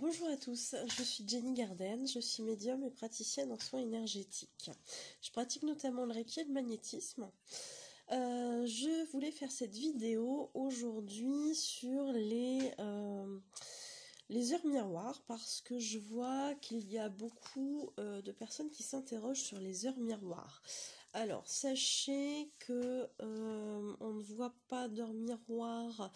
Bonjour à tous, je suis Jenny Garden, je suis médium et praticienne en soins énergétiques. Je pratique notamment le Reiki et le magnétisme. Je voulais faire cette vidéo aujourd'hui sur les heures miroirs parce que je vois qu'il y a beaucoup de personnes qui s'interrogent sur les heures miroirs. Alors, sachez que on ne voit pas d'heures miroirs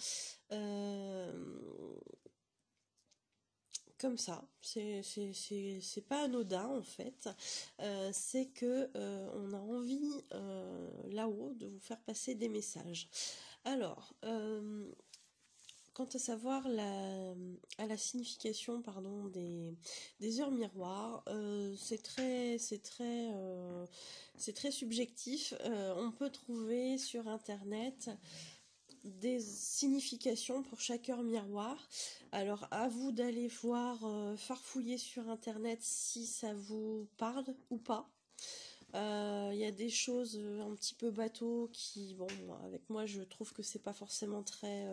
comme ça, c'est pas anodin en fait, c'est que on a envie là-haut de vous faire passer des messages. Alors, quant à savoir à la signification pardon, des heures miroirs, c'est très subjectif. On peut trouver sur internet des significations pour chaque heure miroir. Alors à vous d'aller voir, farfouiller sur internet si ça vous parle ou pas. Il y a des choses un petit peu bateau qui, bon, avec moi je trouve que c'est pas forcément très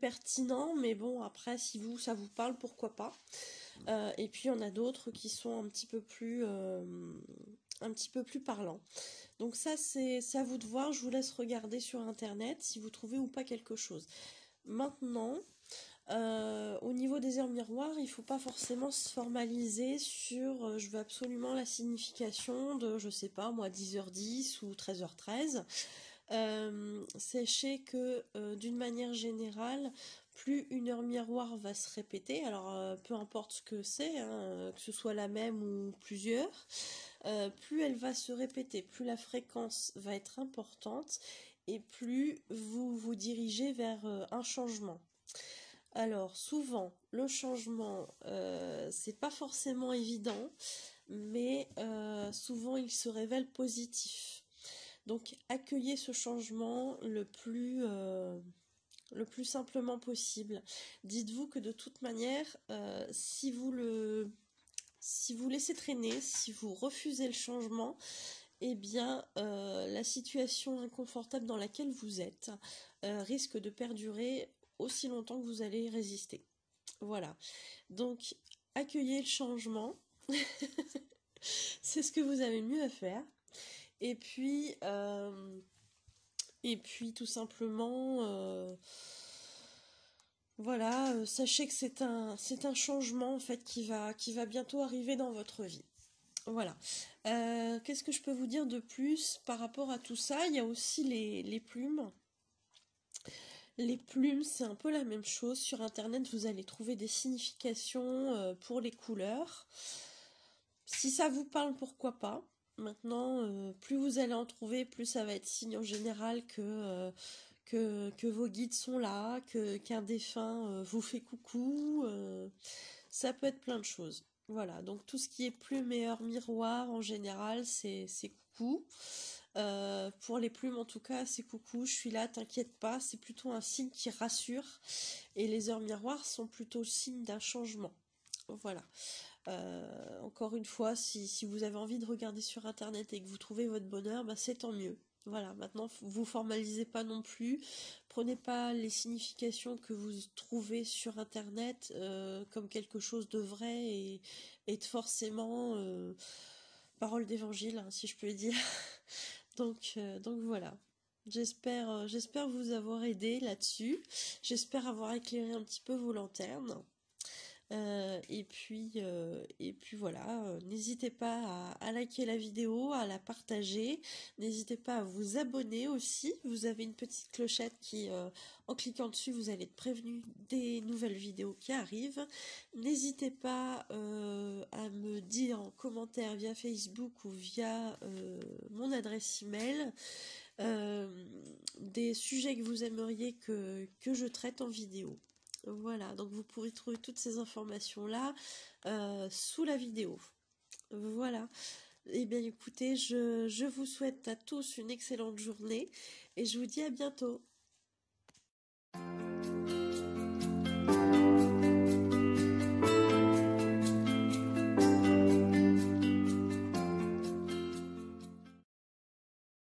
pertinent, mais bon, après si ça vous parle, pourquoi pas. Et puis il y en a d'autres qui sont un petit peu plus parlants. Donc ça, c'est à vous de voir, je vous laisse regarder sur internet si vous trouvez ou pas quelque chose. Maintenant, au niveau des heures miroirs, il ne faut pas forcément se formaliser sur je veux absolument la signification de, je sais pas moi, 10h10 ou 13h13. Sachez que d'une manière générale, plus une heure miroir va se répéter, alors peu importe ce que c'est, hein, que ce soit la même ou plusieurs, plus elle va se répéter, plus la fréquence va être importante et plus vous vous dirigez vers un changement. Alors souvent le changement c'est pas forcément évident, mais souvent il se révèle positif. Donc accueillez ce changement le plus simplement possible. Dites-vous que de toute manière, si vous laissez traîner, si vous refusez le changement, eh bien la situation inconfortable dans laquelle vous êtes risque de perdurer aussi longtemps que vous allez résister. Voilà. Donc accueillez le changement. C'est ce que vous avez mieux à faire. Et puis tout simplement, voilà, sachez que c'est un changement en fait qui va bientôt arriver dans votre vie. Voilà. Qu'est-ce que je peux vous dire de plus par rapport à tout ça? Il y a aussi les plumes. Les plumes, c'est un peu la même chose. Sur internet, vous allez trouver des significations pour les couleurs. Si ça vous parle, pourquoi pas. Maintenant, plus vous allez en trouver, plus ça va être signe en général que vos guides sont là, qu'un défunt vous fait coucou. Ça peut être plein de choses. Voilà, donc tout ce qui est plume et heure miroir, en général, c'est coucou. Pour les plumes, en tout cas, c'est coucou, je suis là, t'inquiète pas. C'est plutôt un signe qui rassure. Et les heures miroirs sont plutôt le signe d'un changement. Voilà. Encore une fois, si vous avez envie de regarder sur internet et que vous trouvez votre bonheur, bah c'est tant mieux. Voilà, maintenant vous formalisez pas non plus, prenez pas les significations que vous trouvez sur internet comme quelque chose de vrai et de forcément parole d'évangile, hein, si je peux dire. Donc voilà. J'espère vous avoir aidé là-dessus. J'espère avoir éclairé un petit peu vos lanternes. Et puis voilà, n'hésitez pas à liker la vidéo, à la partager, n'hésitez pas à vous abonner aussi, vous avez une petite clochette qui, en cliquant dessus, vous allez être prévenu des nouvelles vidéos qui arrivent. N'hésitez pas à me dire en commentaire via Facebook ou via mon adresse email des sujets que vous aimeriez que je traite en vidéo. Voilà, donc vous pourrez trouver toutes ces informations-là sous la vidéo. Voilà. Eh bien écoutez, je vous souhaite à tous une excellente journée et je vous dis à bientôt.